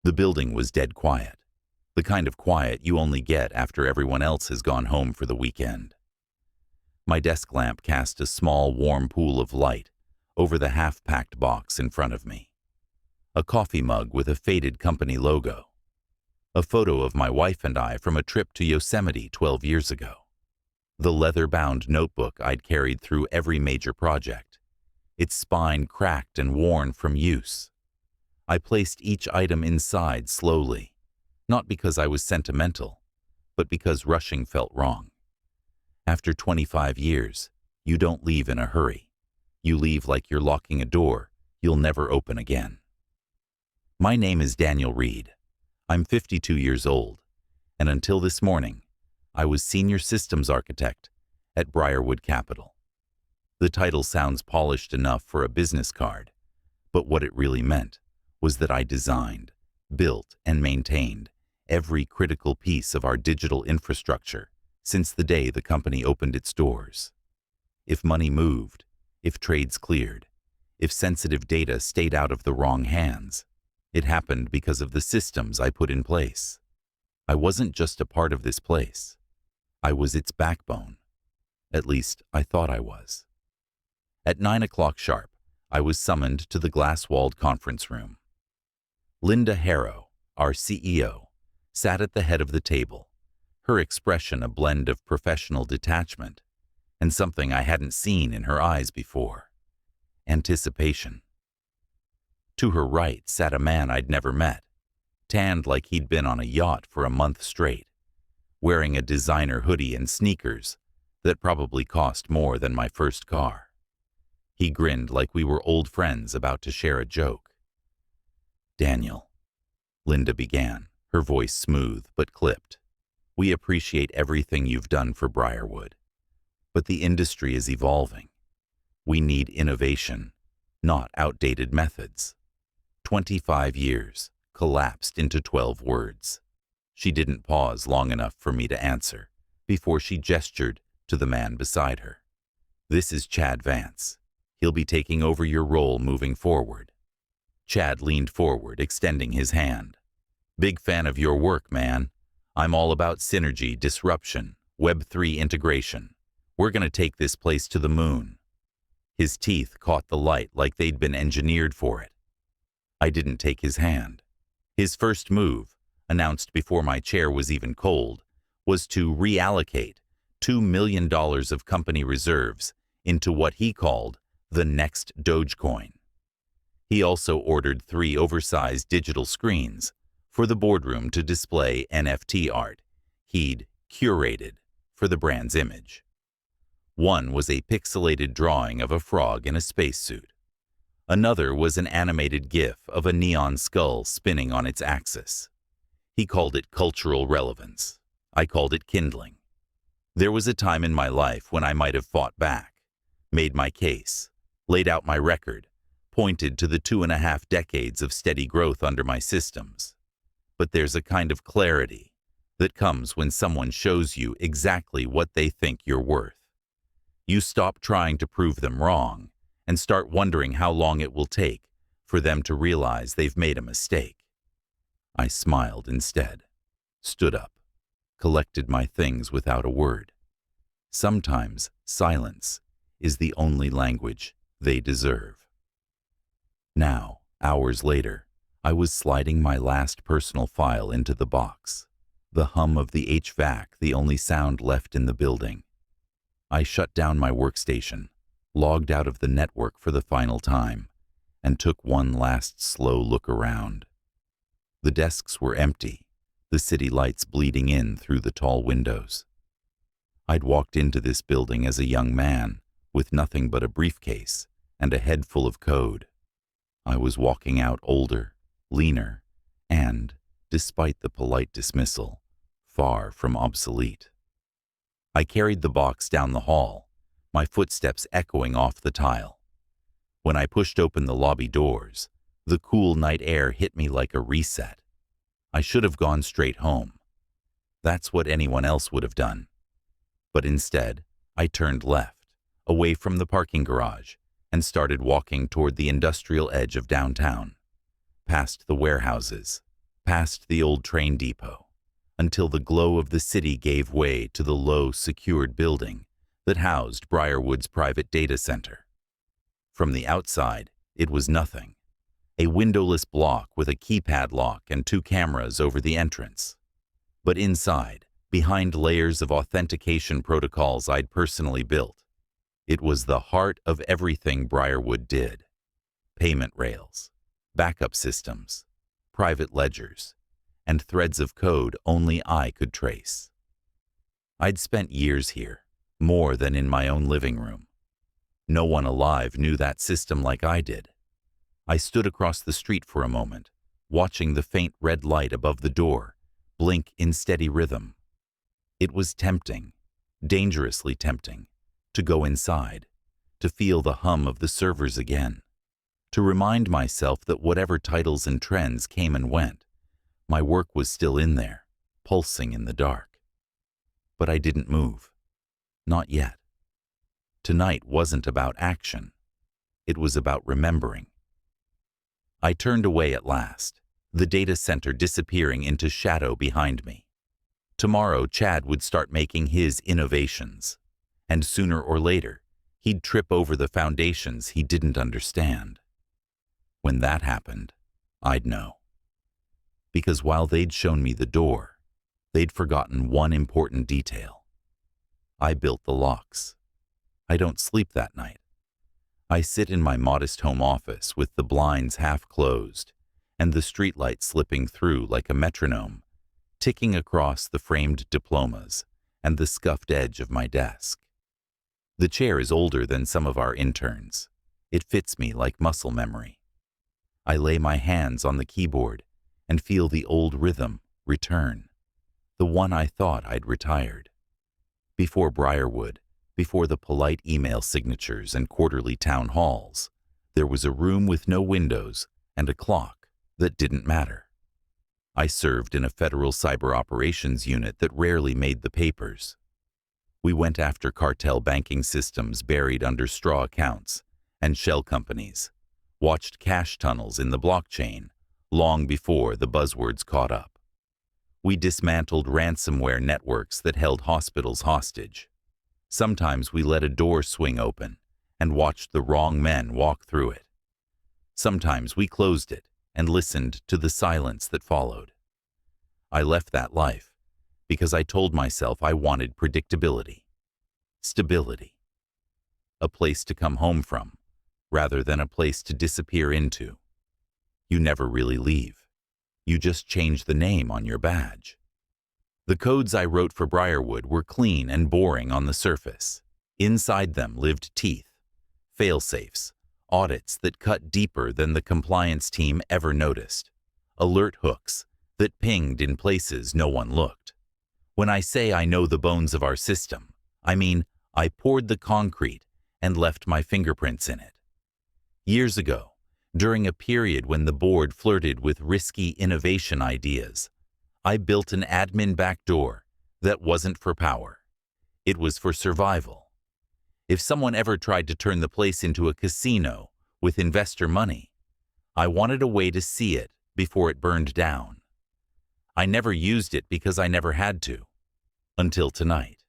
The building was dead quiet, the kind of quiet you only get after everyone else has gone home for the weekend. My desk lamp cast a small, warm pool of light over the half-packed box in front of me. A coffee mug with a faded company logo. A photo of my wife and I from a trip to Yosemite 12 years ago. The leather-bound notebook I'd carried through every major project, its spine cracked and worn from use. I placed each item inside slowly, not because I was sentimental, but because rushing felt wrong. After 25 years, you don't leave in a hurry. You leave like you're locking a door you'll never open again. My name is Daniel Reed. I'm 52 years old, and until this morning, I was Senior Systems Architect at Briarwood Capital. The title sounds polished enough for a business card, but what it really meant was that I designed, built, and maintained every critical piece of our digital infrastructure since the day the company opened its doors. If money moved, if trades cleared, if sensitive data stayed out of the wrong hands, it happened because of the systems I put in place. I wasn't just a part of this place. I was its backbone. At least, I thought I was. At 9 o'clock sharp, I was summoned to the glass-walled conference room. Linda Harrow, our CEO, sat at the head of the table, her expression a blend of professional detachment and something I hadn't seen in her eyes before: anticipation. To her right sat a man I'd never met, tanned like he'd been on a yacht for a month straight, wearing a designer hoodie and sneakers that probably cost more than my first car. He grinned like we were old friends about to share a joke. "Daniel," Linda began, her voice smooth but clipped, "we appreciate everything you've done for Briarwood, but the industry is evolving. We need innovation, not outdated methods." 25 years collapsed into 12 words. She didn't pause long enough for me to answer before she gestured to the man beside her. "This is Chad Vance. He'll be taking over your role moving forward." Chad leaned forward, extending his hand. "Big fan of your work, man. I'm all about synergy, disruption, Web3 integration. We're going to take this place to the moon." His teeth caught the light like they'd been engineered for it. I didn't take his hand. His first move, announced before my chair was even cold, was to reallocate $2 million of company reserves into what he called the next Dogecoin. He also ordered 3 oversized digital screens for the boardroom to display NFT art he'd curated for the brand's image. One was a pixelated drawing of a frog in a spacesuit. Another was an animated GIF of a neon skull spinning on its axis. He called it cultural relevance. I called it kindling. There was a time in my life when I might have fought back, made my case, laid out my record, pointed to the 2.5 decades of steady growth under my systems. But there's a kind of clarity that comes when someone shows you exactly what they think you're worth. You stop trying to prove them wrong and start wondering how long it will take for them to realize they've made a mistake. I smiled instead, stood up, collected my things without a word. Sometimes silence is the only language they deserve. Now, hours later, I was sliding my last personal file into the box, the hum of the HVAC the only sound left in the building. I shut down my workstation, logged out of the network for the final time, and took one last slow look around. The desks were empty, the city lights bleeding in through the tall windows. I'd walked into this building as a young man, with nothing but a briefcase and a head full of code. I was walking out older, leaner, and, despite the polite dismissal, far from obsolete. I carried the box down the hall, my footsteps echoing off the tile. When I pushed open the lobby doors, the cool night air hit me like a reset. I should have gone straight home. That's what anyone else would have done. But instead, I turned left, away from the parking garage, and started walking toward the industrial edge of downtown, past the warehouses, past the old train depot, until the glow of the city gave way to the low, secured building that housed Briarwood's private data center. From the outside, it was nothing. A windowless block with a keypad lock and 2 cameras over the entrance. But inside, behind layers of authentication protocols I'd personally built, it was the heart of everything Briarwood did. Payment rails, backup systems, private ledgers, and threads of code only I could trace. I'd spent years here, more than in my own living room. No one alive knew that system like I did. I stood across the street for a moment, watching the faint red light above the door blink in steady rhythm. It was tempting, dangerously tempting, to go inside, to feel the hum of the servers again, to remind myself that whatever titles and trends came and went, my work was still in there, pulsing in the dark. But I didn't move. Not yet. Tonight wasn't about action. It was about remembering. I turned away at last, the data center disappearing into shadow behind me. Tomorrow, Chad would start making his innovations, and sooner or later, he'd trip over the foundations he didn't understand. When that happened, I'd know. Because while they'd shown me the door, they'd forgotten one important detail. I built the locks. I don't sleep that night. I sit in my modest home office with the blinds half closed and the streetlight slipping through like a metronome, ticking across the framed diplomas and the scuffed edge of my desk. The chair is older than some of our interns. It fits me like muscle memory. I lay my hands on the keyboard and feel the old rhythm return, the one I thought I'd retired. Before Briarwood, before the polite email signatures and quarterly town halls, there was a room with no windows and a clock that didn't matter. I served in a federal cyber operations unit that rarely made the papers. We went after cartel banking systems buried under straw accounts and shell companies, watched cash tunnels in the blockchain long before the buzzwords caught up. We dismantled ransomware networks that held hospitals hostage. Sometimes we let a door swing open and watched the wrong men walk through it. Sometimes we closed it and listened to the silence that followed. I left that life because I told myself I wanted predictability, stability, a place to come home from rather than a place to disappear into. You never really leave. You just change the name on your badge. The codes I wrote for Briarwood were clean and boring on the surface. Inside them lived teeth, fail-safes, audits that cut deeper than the compliance team ever noticed, alert hooks that pinged in places no one looked. When I say I know the bones of our system, I mean I poured the concrete and left my fingerprints in it. Years ago, during a period when the board flirted with risky innovation ideas, I built an admin backdoor that wasn't for power. It was for survival. If someone ever tried to turn the place into a casino with investor money, I wanted a way to see it before it burned down. I never used it because I never had to, until tonight.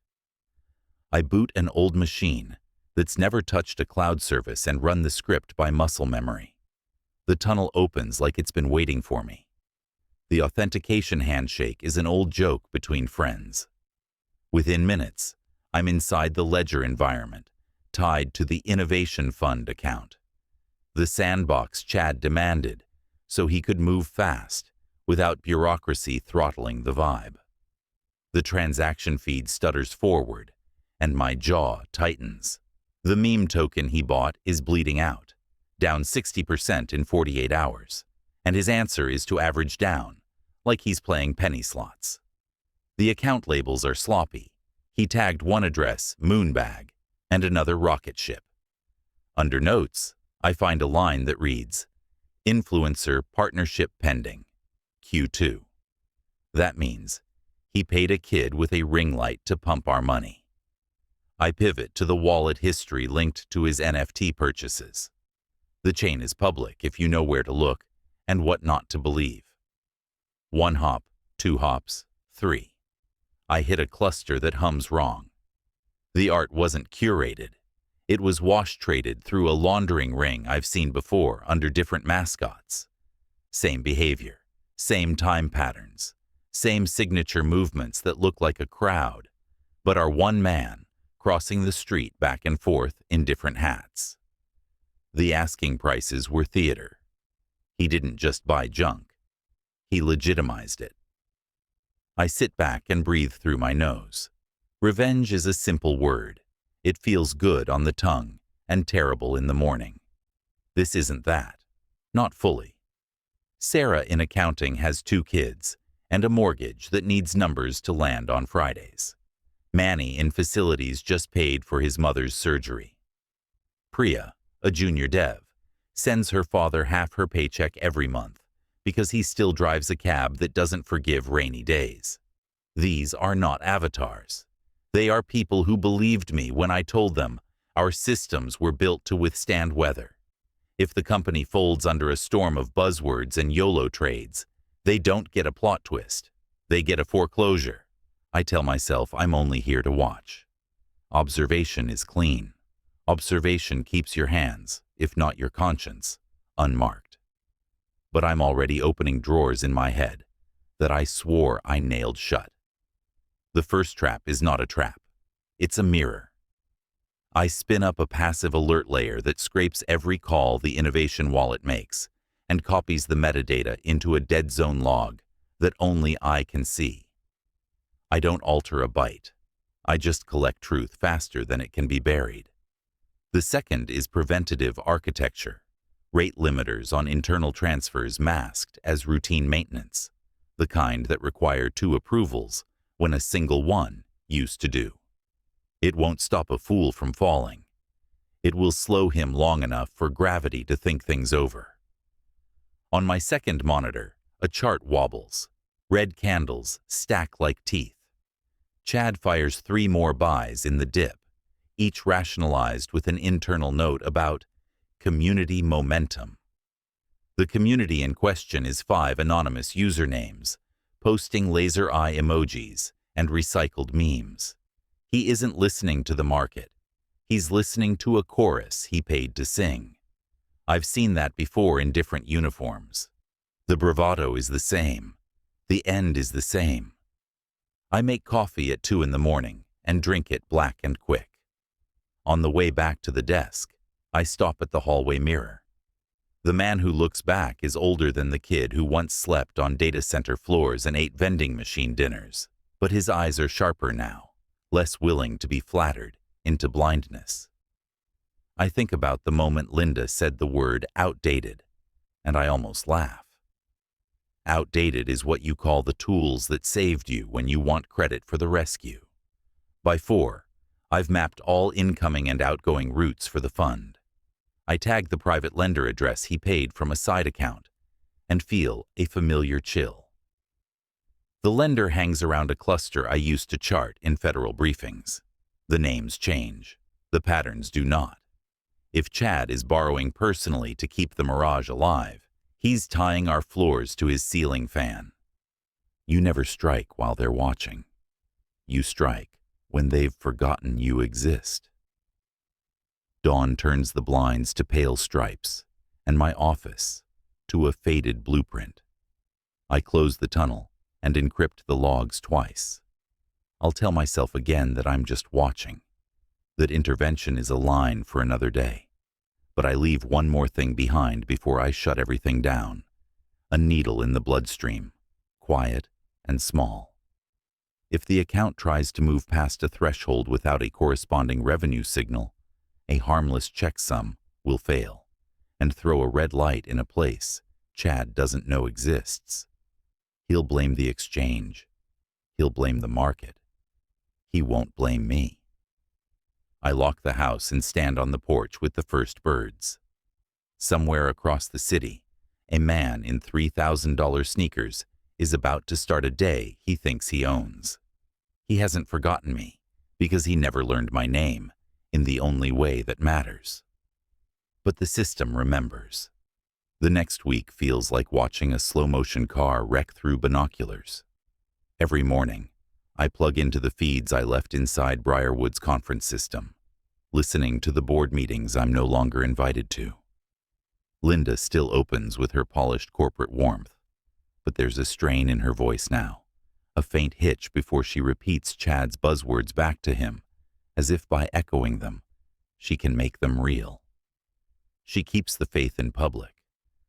I boot an old machine that's never touched a cloud service and run the script by muscle memory. The tunnel opens like it's been waiting for me. The authentication handshake is an old joke between friends. Within minutes, I'm inside the ledger environment, tied to the Innovation Fund account. The sandbox Chad demanded, so he could move fast, without bureaucracy throttling the vibe. The transaction feed stutters forward, and my jaw tightens. The meme token he bought is bleeding out, down 60% in 48 hours, and his answer is to average down, like he's playing penny slots. The account labels are sloppy. He tagged one address, Moonbag, and another rocket ship. Under notes, I find a line that reads, Influencer Partnership Pending, Q2. That means he paid a kid with a ring light to pump our money. I pivot to the wallet history linked to his NFT purchases. The chain is public if you know where to look and what not to believe. 1 hop, 2 hops, 3. I hit a cluster that hums wrong. The art wasn't curated. It was wash-traded through a laundering ring I've seen before under different mascots. Same behavior, same time patterns, same signature movements that look like a crowd, but are one man crossing the street back and forth in different hats. The asking prices were theater. He didn't just buy junk. He legitimized it. I sit back and breathe through my nose. Revenge is a simple word. It feels good on the tongue and terrible in the morning. This isn't that. Not fully. Sarah in accounting has 2 kids and a mortgage that needs numbers to land on Fridays. Manny in facilities just paid for his mother's surgery. Priya, a junior dev, sends her father half her paycheck every month because he still drives a cab that doesn't forgive rainy days. These are not avatars. They are people who believed me when I told them our systems were built to withstand weather. If the company folds under a storm of buzzwords and YOLO trades, they don't get a plot twist. They get a foreclosure. I tell myself I'm only here to watch. Observation is clean. Observation keeps your hands, if not your conscience, unmarked. But I'm already opening drawers in my head that I swore I nailed shut. The first trap is not a trap. It's a mirror. I spin up a passive alert layer that scrapes every call the innovation wallet makes and copies the metadata into a dead zone log that only I can see. I don't alter a byte. I just collect truth faster than it can be buried. The second is preventative architecture. Rate limiters on internal transfers masked as routine maintenance, the kind that require 2 approvals when a single one used to do. It won't stop a fool from falling. It will slow him long enough for gravity to think things over. On my second monitor, a chart wobbles. Red candles stack like teeth. Chad fires 3 more buys in the dip, each rationalized with an internal note about community momentum. The community in question is 5 anonymous usernames, posting laser eye emojis and recycled memes. He isn't listening to the market. He's listening to a chorus he paid to sing. I've seen that before in different uniforms. The bravado is the same. The end is the same. I make coffee at 2 in the morning and drink it black and quick. On the way back to the desk, I stop at the hallway mirror. The man who looks back is older than the kid who once slept on data center floors and ate vending machine dinners, but his eyes are sharper now, less willing to be flattered into blindness. I think about the moment Linda said the word outdated, and I almost laugh. Outdated is what you call the tools that saved you when you want credit for the rescue. By 4, I've mapped all incoming and outgoing routes for the fund. I tag the private lender address he paid from a side account and feel a familiar chill. The lender hangs around a cluster I used to chart in federal briefings. The names change. The patterns do not. If Chad is borrowing personally to keep the mirage alive, he's tying our floors to his ceiling fan. You never strike while they're watching. You strike when they've forgotten you exist. Dawn turns the blinds to pale stripes, and my office to a faded blueprint. I close the tunnel and encrypt the logs twice. I'll tell myself again that I'm just watching, that intervention is a line for another day. But I leave one more thing behind before I shut everything down. A needle in the bloodstream, quiet and small. If the account tries to move past a threshold without a corresponding revenue signal, a harmless checksum will fail and throw a red light in a place Chad doesn't know exists. He'll blame the exchange. He'll blame the market. He won't blame me. I lock the house and stand on the porch with the first birds. Somewhere across the city, a man in $3,000 sneakers is about to start a day he thinks he owns. He hasn't forgotten me because he never learned my name in the only way that matters. But the system remembers. The next week feels like watching a slow-motion car wreck through binoculars. Every morning, I plug into the feeds I left inside Briarwood's conference system, listening to the board meetings I'm no longer invited to. Linda still opens with her polished corporate warmth, but there's a strain in her voice now, a faint hitch before she repeats Chad's buzzwords back to him, as if by echoing them, she can make them real. She keeps the faith in public,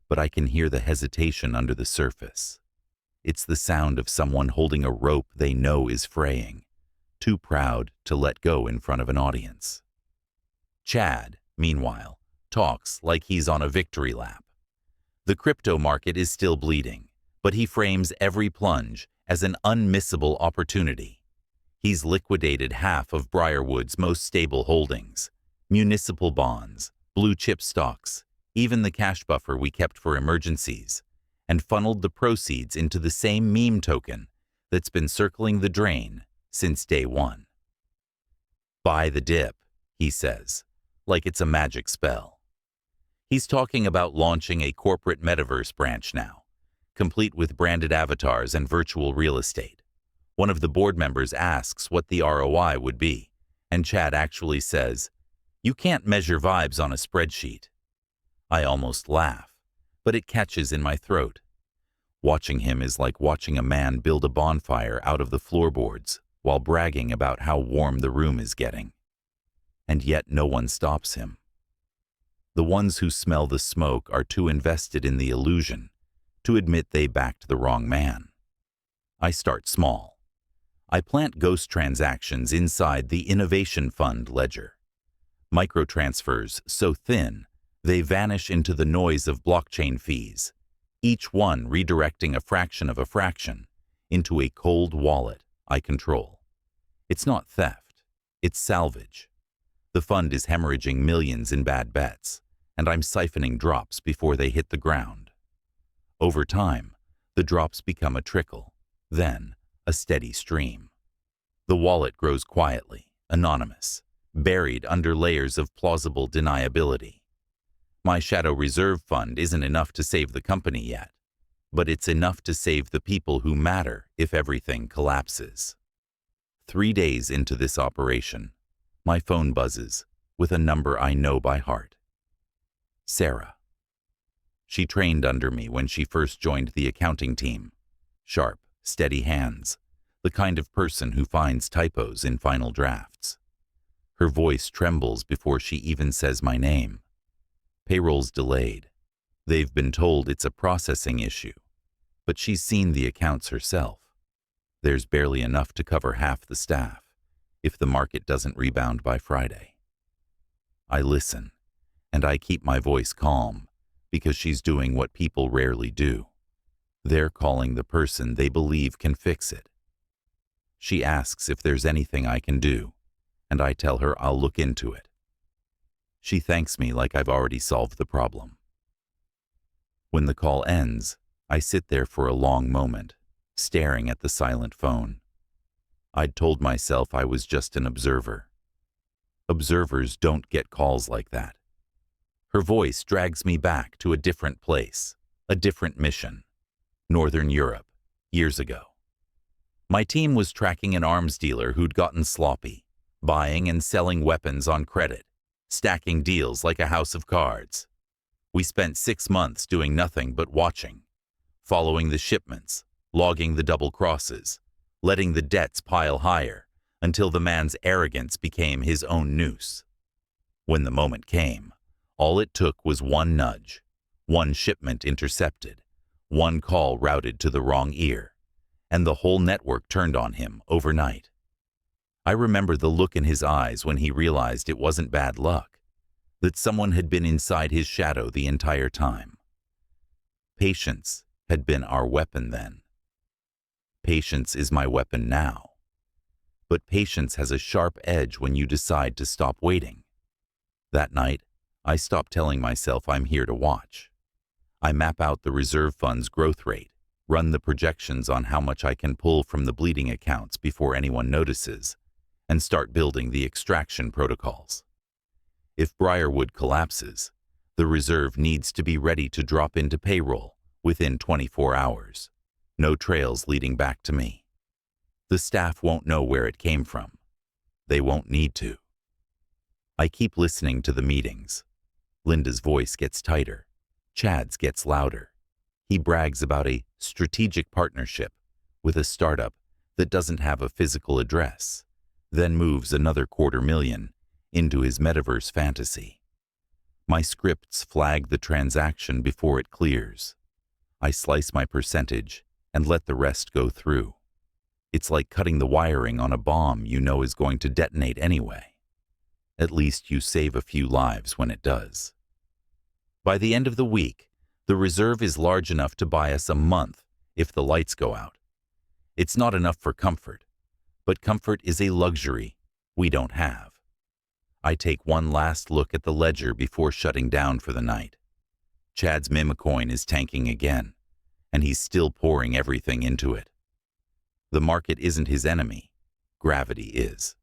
but I can hear the hesitation under the surface. It's the sound of someone holding a rope they know is fraying, too proud to let go in front of an audience. Chad, meanwhile, talks like he's on a victory lap. The crypto market is still bleeding, but he frames every plunge as an unmissable opportunity. He's liquidated half of Briarwood's most stable holdings, municipal bonds, blue-chip stocks, even the cash buffer we kept for emergencies, and funneled the proceeds into the same meme token that's been circling the drain since day one. Buy the dip, he says, like it's a magic spell. He's talking about launching a corporate metaverse branch now, complete with branded avatars and virtual real estate. One of the board members asks what the ROI would be, and Chad actually says, "You can't measure vibes on a spreadsheet." I almost laugh, but it catches in my throat. Watching him is like watching a man build a bonfire out of the floorboards while bragging about how warm the room is getting. And yet no one stops him. The ones who smell the smoke are too invested in the illusion to admit they backed the wrong man. I start small. I plant ghost transactions inside the Innovation Fund ledger. Microtransfers so thin, they vanish into the noise of blockchain fees, each one redirecting a fraction of a fraction into a cold wallet I control. It's not theft, it's salvage. The fund is hemorrhaging millions in bad bets, and I'm siphoning drops before they hit the ground. Over time, the drops become a trickle, then a steady stream. The wallet grows quietly, anonymous, buried under layers of plausible deniability. My shadow reserve fund isn't enough to save the company yet, but it's enough to save the people who matter if everything collapses. 3 days into this operation, my phone buzzes with a number I know by heart. Sarah. She trained under me when she first joined the accounting team. Sharp, steady hands, the kind of person who finds typos in final drafts. Her voice trembles before she even says my name. Payroll's delayed. They've been told it's a processing issue, but she's seen the accounts herself. There's barely enough to cover half the staff if the market doesn't rebound by Friday. I listen, and I keep my voice calm because she's doing what people rarely do. They're calling the person they believe can fix it. She asks if there's anything I can do, and I tell her I'll look into it. She thanks me like I've already solved the problem. When the call ends, I sit there for a long moment, staring at the silent phone. I'd told myself I was just an observer. Observers don't get calls like that. Her voice drags me back to a different place, a different mission. Northern Europe, years ago. My team was tracking an arms dealer who'd gotten sloppy, buying and selling weapons on credit, stacking deals like a house of cards. We spent 6 months doing nothing but watching, following the shipments, logging the double crosses, letting the debts pile higher until the man's arrogance became his own noose. When the moment came, all it took was one nudge, one shipment intercepted, one call routed to the wrong ear, and the whole network turned on him overnight. I remember the look in his eyes when he realized it wasn't bad luck, that someone had been inside his shadow the entire time. Patience had been our weapon then. Patience is my weapon now. But patience has a sharp edge when you decide to stop waiting. That night, I stopped telling myself I'm here to watch. I map out the reserve fund's growth rate, run the projections on how much I can pull from the bleeding accounts before anyone notices, and start building the extraction protocols. If Briarwood collapses, The reserve needs to be ready to drop into payroll within 24 hours. No trails leading back to me. The staff won't know where it came from. They won't need to. I keep listening to the meetings. Linda's voice gets tighter. Chad's gets louder. He brags about a strategic partnership with a startup that doesn't have a physical address, then moves another $250,000 into his metaverse fantasy. My scripts flag the transaction before it clears. I slice my percentage and let the rest go through. It's like cutting the wiring on a bomb you know is going to detonate anyway. At least you save a few lives when it does. By the end of the week, the reserve is large enough to buy us a month if the lights go out. It's not enough for comfort, but comfort is a luxury we don't have. I take one last look at the ledger before shutting down for the night. Chad's Mimicoin is tanking again, and he's still pouring everything into it. The market isn't his enemy, gravity is,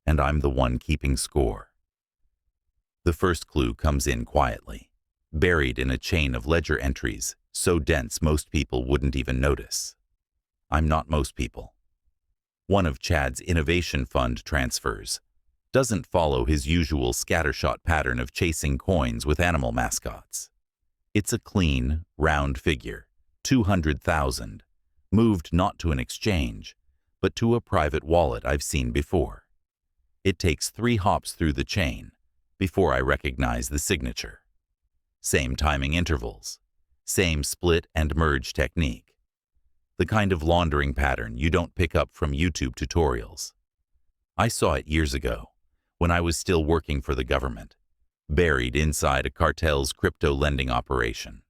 and I'm the one keeping score. The first clue comes in quietly, buried in a chain of ledger entries so dense most people wouldn't even notice. I'm not most people. One of Chad's innovation fund transfers doesn't follow his usual scattershot pattern of chasing coins with animal mascots. It's a clean, round figure, 200,000, moved not to an exchange, but to a private wallet I've seen before. It takes 3 hops through the chain before I recognize the signature. Same timing intervals, same split and merge technique. The kind of laundering pattern you don't pick up from YouTube tutorials. I saw it years ago, when I was still working for the government, buried inside a cartel's crypto lending operation.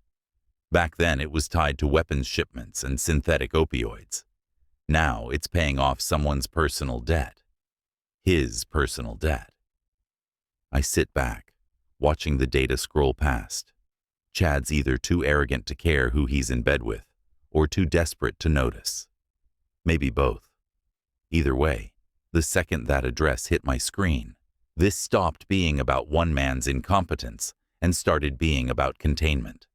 Back then it was tied to weapons shipments and synthetic opioids. Now it's paying off someone's personal debt. His personal debt. I sit back, watching the data scroll past. Chad's either too arrogant to care who he's in bed with, or too desperate to notice. Maybe both. Either way, the second that address hit my screen, this stopped being about one man's incompetence and started being about containment.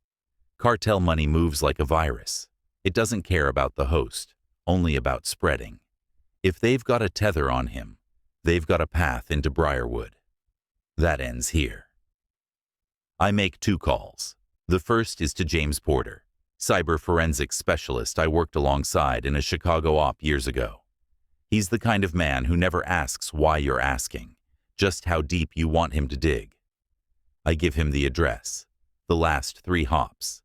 Cartel money moves like a virus. It doesn't care about the host, only about spreading. If they've got a tether on him, they've got a path into Briarwood. That ends here. I make 2 calls. The first is to James Porter, cyber forensics specialist I worked alongside in a Chicago op years ago. He's the kind of man who never asks why you're asking, just how deep you want him to dig. I give him the address, the last 3 hops,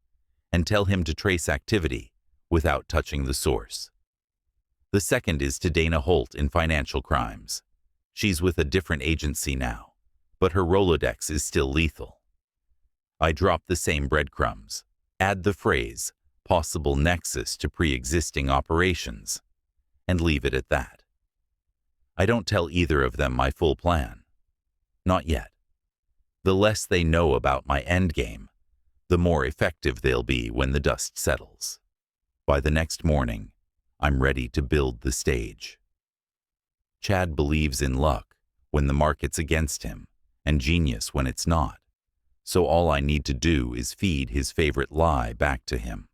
and tell him to trace activity without touching the source. The second is to Dana Holt in financial crimes. She's with a different agency now, but her Rolodex is still lethal. I drop the same breadcrumbs, add the phrase, possible nexus to pre-existing operations, and leave it at that. I don't tell either of them my full plan. Not yet. The less they know about my endgame, the more effective they'll be when the dust settles. By the next morning, I'm ready to build the stage. Chad believes in luck when the market's against him, and genius when it's not. So all I need to do is feed his favorite lie back to him.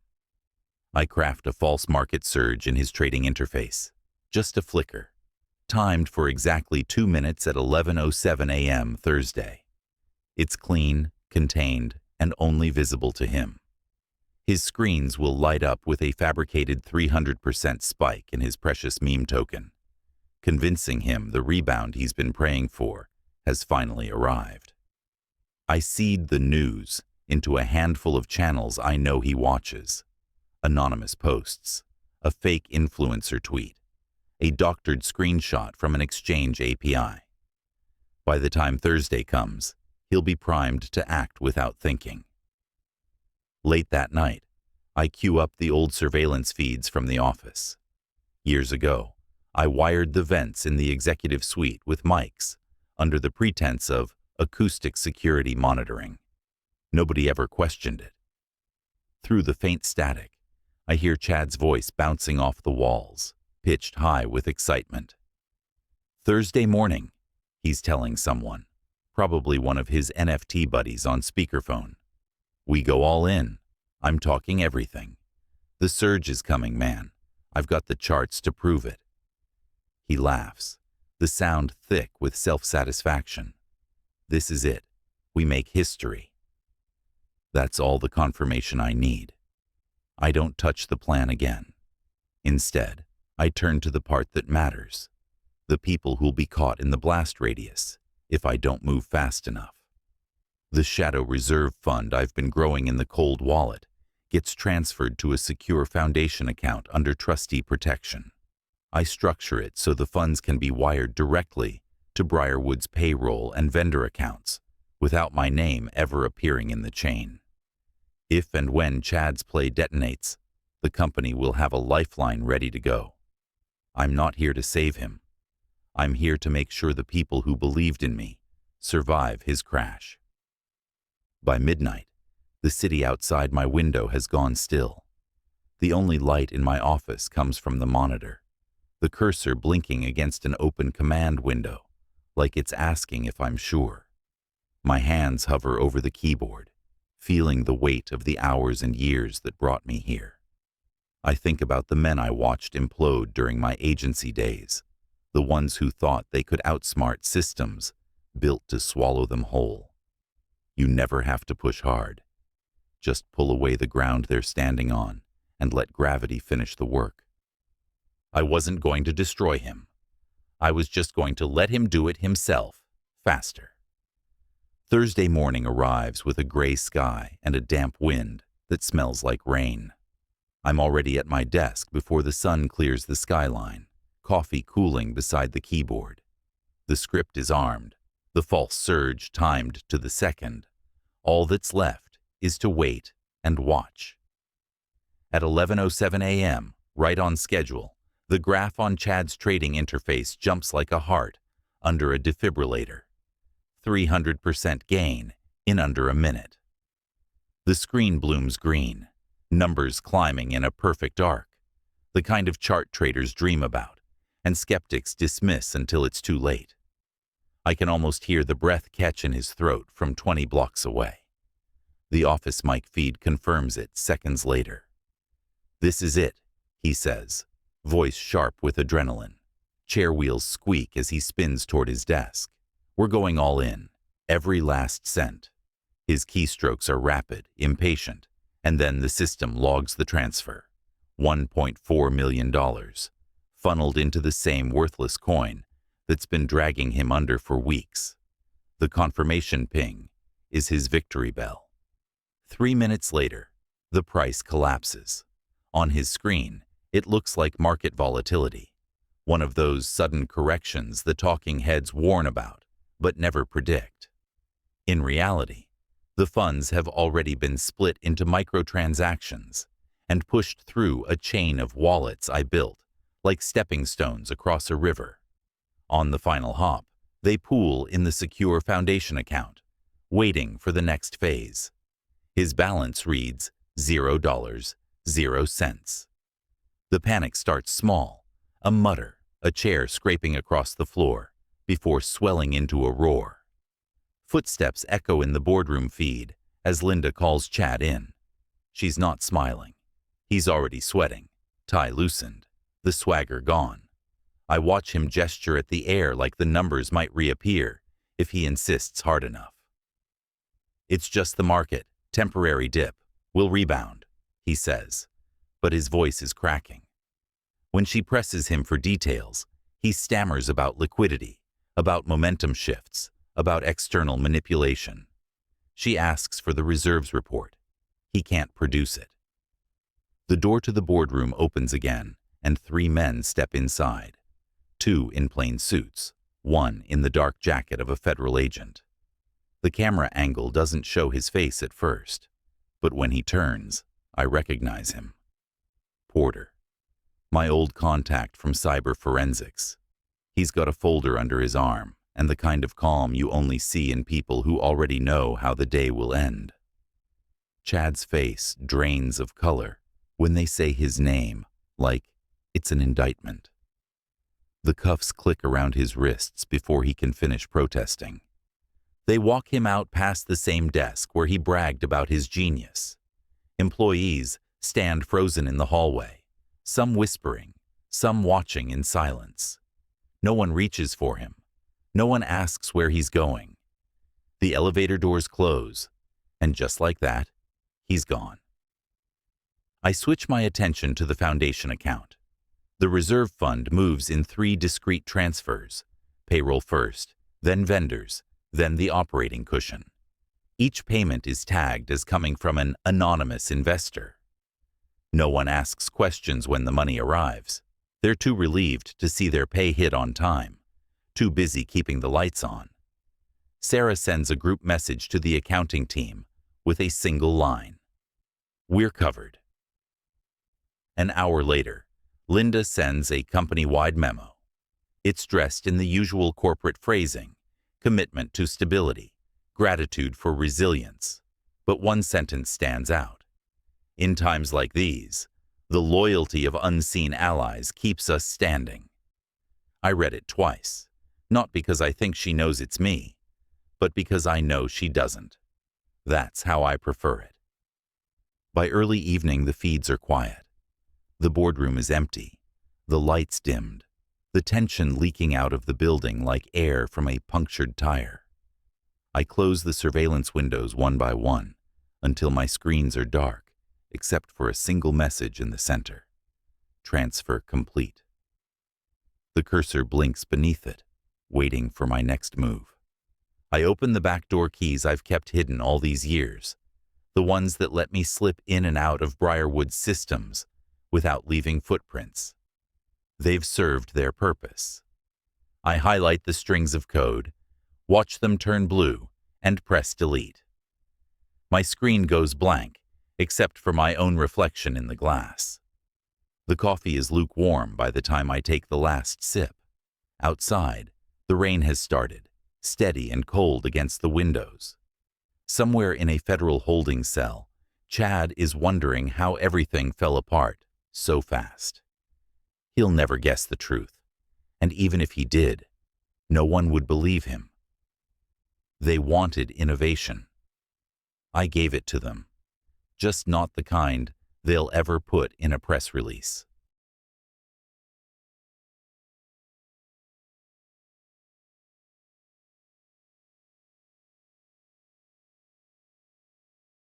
I craft a false market surge in his trading interface, just a flicker, timed for exactly 2 minutes at 11:07 a.m. Thursday. It's clean, contained, and only visible to him. His screens will light up with a fabricated 300% spike in his precious meme token, convincing him the rebound he's been praying for has finally arrived. I seed the news into a handful of channels I know he watches. Anonymous posts, a fake influencer tweet, a doctored screenshot from an exchange API. By the time Thursday comes, he'll be primed to act without thinking. Late that night, I queue up the old surveillance feeds from the office. Years ago, I wired the vents in the executive suite with mics under the pretense of acoustic security monitoring. Nobody ever questioned it. Through the faint static, I hear Chad's voice bouncing off the walls, pitched high with excitement. Thursday morning, he's telling someone, Probably one of his NFT buddies on speakerphone. We go all in. I'm talking everything. The surge is coming, man. I've got the charts to prove it. He laughs, the sound thick with self-satisfaction. This is it. We make history. That's all the confirmation I need. I don't touch the plan again. Instead, I turn to the part that matters. The people who'll be caught in the blast radius if I don't move fast enough. The shadow reserve fund I've been growing in the cold wallet gets transferred to a secure foundation account under trustee protection. I structure it so the funds can be wired directly to Briarwood's payroll and vendor accounts without my name ever appearing in the chain. If and when Chad's play detonates, the company will have a lifeline ready to go. I'm not here to save him. I'm here to make sure the people who believed in me survive his crash. By midnight, the city outside my window has gone still. The only light in my office comes from the monitor, the cursor blinking against an open command window, like it's asking if I'm sure. My hands hover over the keyboard, feeling the weight of the hours and years that brought me here. I think about the men I watched implode during my agency days, the ones who thought they could outsmart systems built to swallow them whole. You never have to push hard. Just pull away the ground they're standing on and let gravity finish the work. I wasn't going to destroy him. I was just going to let him do it himself, faster. Thursday morning arrives with a gray sky and a damp wind that smells like rain. I'm already at my desk before the sun clears the skyline, coffee cooling beside the keyboard. The script is armed, the false surge timed to the second. All that's left is to wait and watch. At 11:07 a.m., right on schedule, the graph on Chad's trading interface jumps like a heart under a defibrillator. 300% gain in under a minute. The screen blooms green, numbers climbing in a perfect arc, the kind of chart traders dream about, and skeptics dismiss until it's too late. I can almost hear the breath catch in his throat from 20 blocks away. The office mic feed confirms it seconds later. "This is it," he says, voice sharp with adrenaline. Chair wheels squeak as he spins toward his desk. We're going all in, every last cent. His keystrokes are rapid, impatient, and then the system logs the transfer. $1.4 million, funneled into the same worthless coin that's been dragging him under for weeks. The confirmation ping is his victory bell. 3 minutes later, the price collapses. On his screen, it looks like market volatility, one of those sudden corrections the talking heads warn about, but never predict. In reality, the funds have already been split into microtransactions and pushed through a chain of wallets I built, like stepping stones across a river. On the final hop, they pool in the secure foundation account, waiting for the next phase. His balance reads $0, 0 cents. The panic starts small, a mutter, a chair scraping across the floor, before swelling into a roar. Footsteps echo in the boardroom feed as Linda calls Chad in. She's not smiling. He's already sweating, tie loosened, the swagger gone. I watch him gesture at the air like the numbers might reappear if he insists hard enough. "It's just the market, temporary dip. We'll rebound," he says, but his voice is cracking. When she presses him for details, he stammers about liquidity, about momentum shifts, about external manipulation. She asks for the reserves report. He can't produce it. The door to the boardroom opens again, and 3 men step inside. 2 in plain suits, 1 in the dark jacket of a federal agent. The camera angle doesn't show his face at first, but when he turns, I recognize him. Porter, my old contact from cyber forensics. He's got a folder under his arm, and the kind of calm you only see in people who already know how the day will end. Chad's face drains of color when they say his name, like it's an indictment. The cuffs click around his wrists before he can finish protesting. They walk him out past the same desk where he bragged about his genius. Employees stand frozen in the hallway, some whispering, some watching in silence. No one reaches for him. No one asks where he's going. The elevator doors close, and just like that, he's gone. I switch my attention to the foundation account. The reserve fund moves in 3 discrete transfers: payroll first, then vendors, then the operating cushion. Each payment is tagged as coming from an anonymous investor. No one asks questions when the money arrives. They're too relieved to see their pay hit on time, too busy keeping the lights on. Sarah sends a group message to the accounting team with a single line: "We're covered." An hour later, Linda sends a company-wide memo. It's dressed in the usual corporate phrasing: commitment to stability, gratitude for resilience. But one sentence stands out: "In times like these, the loyalty of unseen allies keeps us standing." I read it twice, not because I think she knows it's me, but because I know she doesn't. That's how I prefer it. By early evening, the feeds are quiet. The boardroom is empty, the lights dimmed, the tension leaking out of the building like air from a punctured tire. I close the surveillance windows one by one until my screens are dark, except for a single message in the center: "Transfer complete." The cursor blinks beneath it, waiting for my next move. I open the backdoor keys I've kept hidden all these years, the ones that let me slip in and out of Briarwood's systems without leaving footprints. They've served their purpose. I highlight the strings of code, watch them turn blue, and press delete. My screen goes blank, except for my own reflection in the glass. The coffee is lukewarm by the time I take the last sip. Outside, the rain has started, steady and cold against the windows. Somewhere in a federal holding cell, Chad is wondering how everything fell apart so fast. He'll never guess the truth, and even if he did, no one would believe him. They wanted innovation. I gave it to them, just not the kind they'll ever put in a press release.